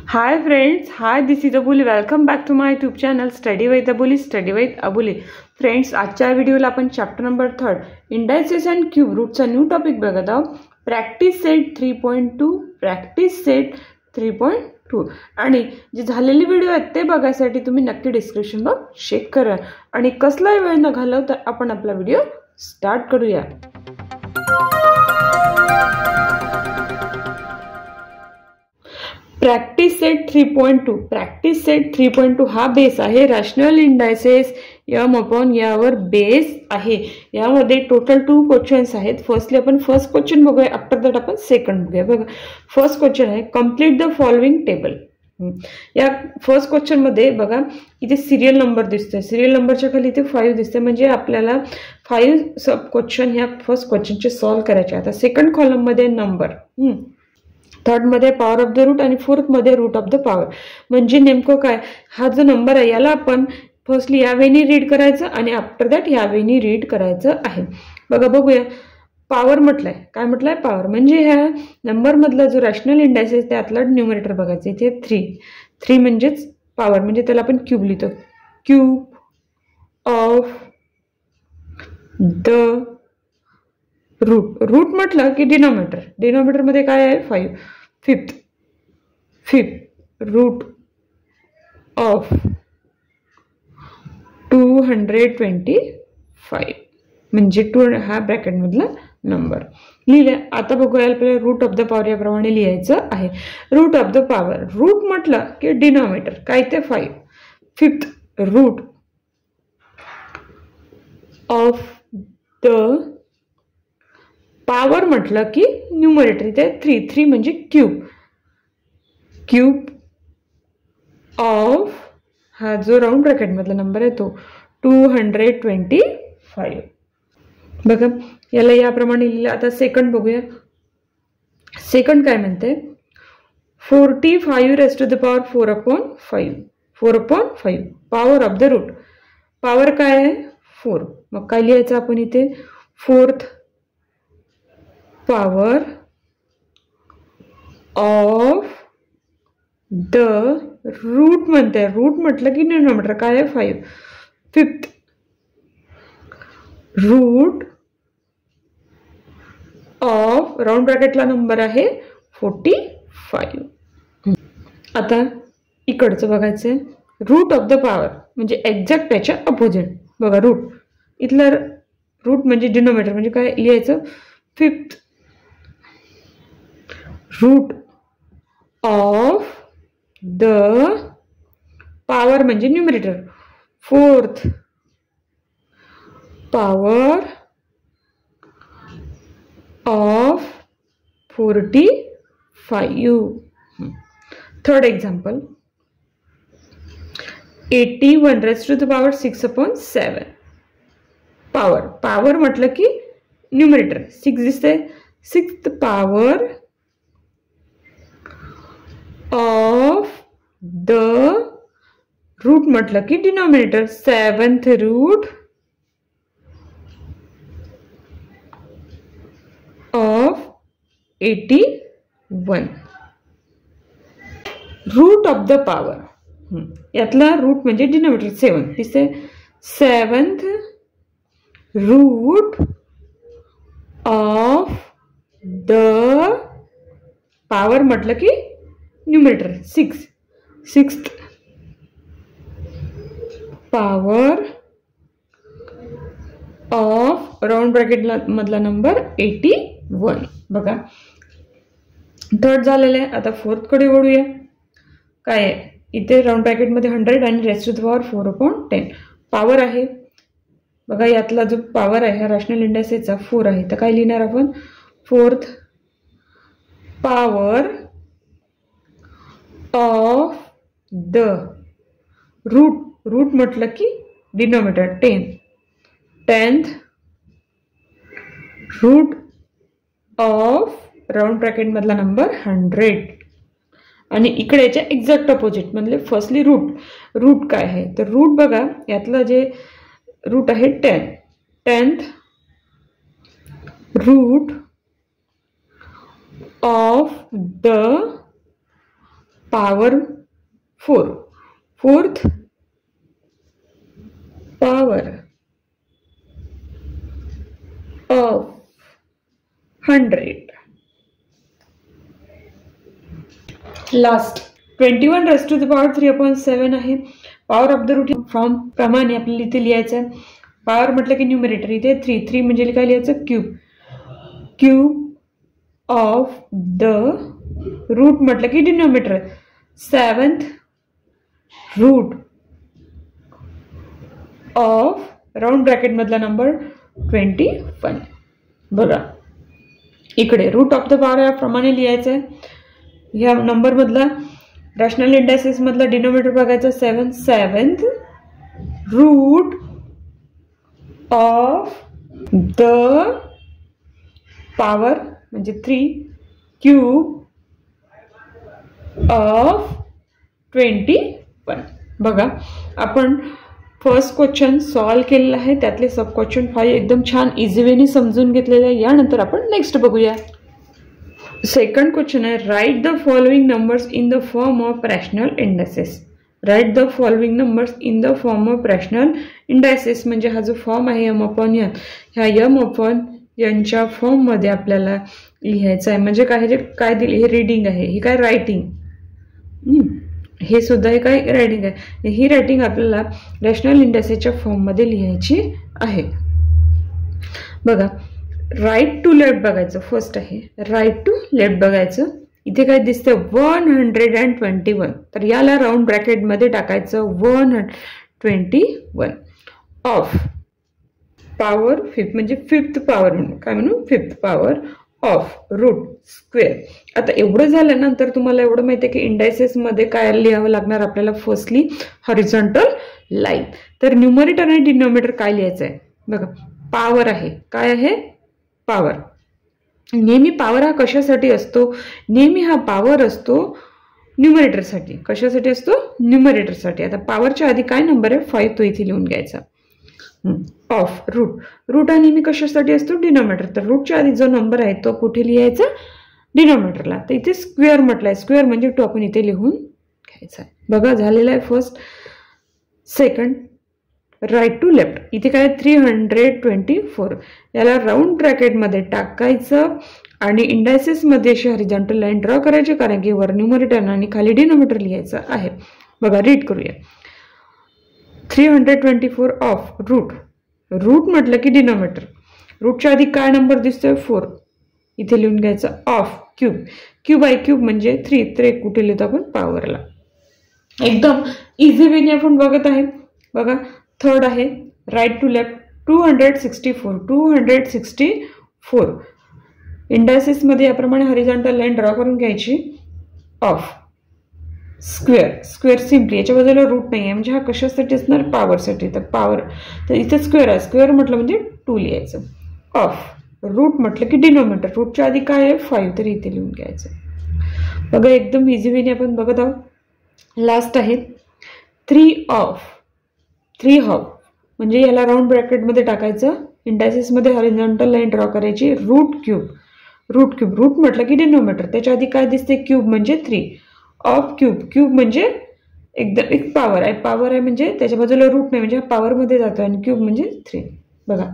Hi friends, hi, this is Abuli. Welcome back to my YouTube channel Study with Abuli, Study with Abuli. Friends, आजच्या व्हिडिओला आपण chapter number 3 indices and cube रूटचा new topic बघत आहोत. Practice set 3.2 practice set 3.2 आणि जे झालेले video आहेत ते बघायसाठी तुम्ही नक्की डिस्क्रिप्शन बॉक्स चेक करा आणि कसलाही वेळ न घालवता आपण आपला व्हिडिओ स्टार्ट करूया. प्रॅक्टिस सेट 3.2 प्रॅक्टिस सेट 3.2 हा बेस आहे. रॅशनल इंडायसेस m अपॉन यावर बेस आहे. यामध्ये टोटल 2 क्वेश्चन्स आहेत. फर्स्टली आपण फर्स्ट क्वेश्चन बघूया, आफ्टर दॅट आपण सेकंड बघूया. बघा, फर्स्ट क्वेश्चन आहे कंप्लीट द फॉलोइंग टेबल. या फर्स्ट क्वेश्चन मध्ये बघा इथे सिरियल नंबर दिसतोय. सिरियल नंबरच्या खाली इथे 5 दिसते, म्हणजे आपल्याला 5 सब क्वेश्चन ह्या फर्स्ट क्वेश्चनचे सॉल्व्ह करायचे. आता सेकंड कॉलम मध्ये नंबर, थर्ड मध्ये पॉवर ऑफ द रूट आणि फोर्थ मध्ये रूट ऑफ द पॉवर. म्हणजे नेमकं काय, हा जो नंबर आहे याला आपण फर्स्टली या वेनी रीड करायचं आणि आफ्टर दॅट या वेनी रीड करायचं आहे. बघा बघूया, पॉवर म्हटलंय. काय म्हटलंय? पॉवर. म्हणजे ह्या नंबर मधला जो रॅशनल इंडायसेस त्यातला न्यूमरेटर बघायचं. इथे 3 म्हणजेच पॉवर, म्हणजे त्याला आपण क्यूब लिहितो. Cube of the root. Root म्हटलं की डिनॉमिनेटर. डिनॉमिनेटर मध्ये काय आहे? 5. फिफ्थ रूट ऑफ 225 म्हणजे 2 हा ब्रॅकेट मधला नंबर लिहिला. आता बघूया आपल्याला रूट ऑफ द पॉवर याप्रमाणे लिहायचं आहे. Root of the power, root म्हटलं की डिनॉमिनेटर काय ते 5. Fifth root of the power म्हटलं की न्यूमरेटर इथे 3 म्हणजे क्यूब. क्यूब ऑफ हा जो राऊंड ब्रॅकेट मधला नंबर आहे तो 225. बघा याला याप्रमाणे लिहिलं. आता सेकंड बघूया. सेकंड काय म्हणते? 45 raise to the power 4/5. 4/5 power of the root. Power काय आहे? 4. मग काय लिहायचं आपण इथे? Fourth power of the root म्हणते. रूट म्हटलं की डिनॉमिनेटर काय आहे? 5. फिफ्थ रूट ऑफ राऊंड ब्रॅकेटला नंबर आहे 45. आता इकडचं बघायचंय. रूट ऑफ द पॉवर म्हणजे एक्झॅक्ट त्याच्या अपोजिट. बघा रूट, इथलं रूट म्हणजे डिनॉमिनेटर, म्हणजे काय लिहायचं? Fifth root of the power म्हणजे numerator. Fourth power of 45. Third example 81 raise to the power 6/7. Power, power म्हटलं की न्यूमरेटर 6 दिसते. Sixth power of the root म्हटलं की denominator 7th root of 81. Root of the power, यातला root म्हणजे denominator 7 दिसते. 7th root of the power म्हटलं की numerator 6. Sixth power of round bracket मधला नंबर 81. बघा थर्ड झालेलं आहे. आता फोर्थ कडे वळूया. काय आहे इथे? राऊंड ब्रॅकेट मध्ये 100 आणि raise to the power 4/10 power आहे. बघा यातला जो पॉवर आहे ह्या रॅशनल इंडायसेसचा 4 आहे. तर काय लिहिणार आपण? Fourth power of the root. Root म्हटलं की denominator 10. 10th root of round bracket मधला नंबर 100 आणि इकडे याच्या एक्झॅक्ट अपोजिट मधले फर्स्टली रूट. रूट काय आहे? तर रूट बघा यातलं जे रूट आहे 10. 10th root of the power 4, fourth power of 100. Last 21 raised to the power 3/7 आहे. Power of the root from प्रमाणे आपल्याला इथे लिहायचं आहे. पॉवर म्हटलं की न्यूमरेटर इथे 3 म्हणजे काय लिहायचं cube. Cube of the root म्हटलं की denominator 7th root of round bracket मधला नंबर 21. बघा इकडे रूट ऑफ द पॉवर या प्रमाणे लिहायचं आहे. ह्या नंबर मधला रॅशनल इंडायसेस मधला डिनोमिनेटर बघायचा 7th root of the power म्हणजे 3 क्यूब ऑफ 21. बघा आपण फर्स्ट क्वेश्चन सॉल्व केलेला आहे. त्यातले सब क्वेश्चन 5 एकदम छान इझी वेने समजून घेतलेले आहे. यानंतर आपण नेक्स्ट बघूया. सेकंड क्वेश्चन आहे write the following numbers in the form of rational indices. Write the following numbers in the form of rational indices म्हणजे हा जो फॉर्म आहे m/n ह्या m/n च्या फॉर्म मध्ये आपल्याला लिहायचं आहे. म्हणजे काय दिले हे रीडिंग आहे, हे काय रायटिंग, हे सुद्धा हे काय रायटिंग आहे. ही रायटिंग आपल्याला रॅशनल इंडायसेसच्या फॉर्म मध्ये लिहायची आहे. बघा राईट टू लेफ्ट बघायचं. फर्स्ट आहे राईट टू लेफ्ट बघायचं. इथे काय दिसतं 121. तर याला राऊंड ब्रॅकेट मध्ये टाकायचं 121 ऑफ पॉवर 5 म्हणजे 5th पॉवर म्हणून काय म्हणू 5th power of route square. आता एवढं झाल्यानंतर तुम्हाला एवढं माहिती आहे की इंडायसेस मध्ये काय लिहावं लागणार आपल्याला. Firstly horizontal line. तर न्यूमरेटर आणि डिनोमिनेटर काय लिहायचं आहे बघा. पॉवर आहे, काय आहे पॉवर. नेहमी पॉवर हा कशासाठी असतो, नेहमी हा पॉवर असतो न्यूमरेटरसाठी. कशासाठी असतो न्यूमरेटरसाठी. आता पॉवरच्या आधी काय नंबर आहे 5 तो इथे लिहून घ्यायचा. Of route. रूट हा नेहमी कशासाठी असतो डिनोमिनेटर. तर रूटच्या आधी जो नंबर आहे तो कुठे लिहायचा डिनोमिनेटरला. तर इथे स्क्वेअर म्हटलंय. स्क्वेअर म्हणजे 2 आपण इथे लिहून घ्यायचा आहे. बघा झालेला आहे first. Second right to left. इथे काय 324 याला राऊंड ब्रॅकेट मध्ये टाकायचं आणि इंडायसेस मध्ये अशी हॉरिझॉन्टल लाईन ड्रॉ करायची कारण की वर न्यूमरेटर आणि खाली डिनोमिनेटर लिहायचं आहे. बघा रीड करूया. 324 ऑफ रूट. रूट म्हटलं की डिनोमिनेटर. रूटच्या आधी काय नंबर दिसतोय 4 इथे लिहून घ्यायचं. Of cube. क्यूब आहे क्यूब म्हणजे 3. तर एक कुठे लिहितो आपण पॉवरला. एकदम इझी वेने आपण बघत आहे. बघा थर्ड आहे राईट टू लेफ्ट 264 इंडायसेस मध्ये याप्रमाणे हॉरिझॉन्टल लाईन ड्रॉ करून घ्यायची. Of square. स्क्वेअर सिम्पली याच्या बाजूला रूट नाही आहे म्हणजे हा कशासाठी असणार पॉवरसाठी. तर पॉवर तर इथे स्क्वेअर आहे. स्क्वेअर म्हटलं म्हणजे 2 लिहायचं. ऑफ रूट म्हटलं की डिनोमिनेटर. रूटच्या आधी काय आहे 5 तर इथे लिहून घ्यायचं. बघा एकदम इझी वेने आपण बघत आहोत. लास्ट आहे 3 ऑफ म्हणजे याला राऊंड ब्रॅकेट मध्ये टाकायचं. इंडायसेस मध्ये हॉरिझॉन्टल लाईन ड्रॉ करायची. Root cube. रूट म्हटलं की डिनोमिनेटर. त्याच्या आधी काय दिसते क्यूब म्हणजे 3 ऑफ क्यूब. क्यूब म्हणजे एकदम एक पॉवर आहे म्हणजे त्याच्या बाजूला रूट नाही म्हणजे पॉवर मध्ये जातो आणि क्यूब म्हणजे 3. बघा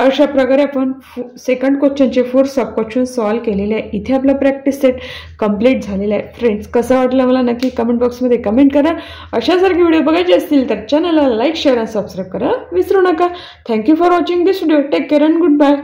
अशा प्रकारे आपण सेकंड क्वेश्चनचे 4 सब क्वेश्चन सॉल्व केलेले आहे. इथे आपला प्रॅक्टिस सेट कंप्लीट झालेला आहे. फ्रेंड्स कसा वाटला मला नक्की कमेंट बॉक्समध्ये कमेंट करा. अशासारखे व्हिडिओ बघायचे असतील तर चॅनलला लाईक शेअर आणि सबस्क्राईब करा विसरू नका. Thank you for watching this video. Take care and good bye.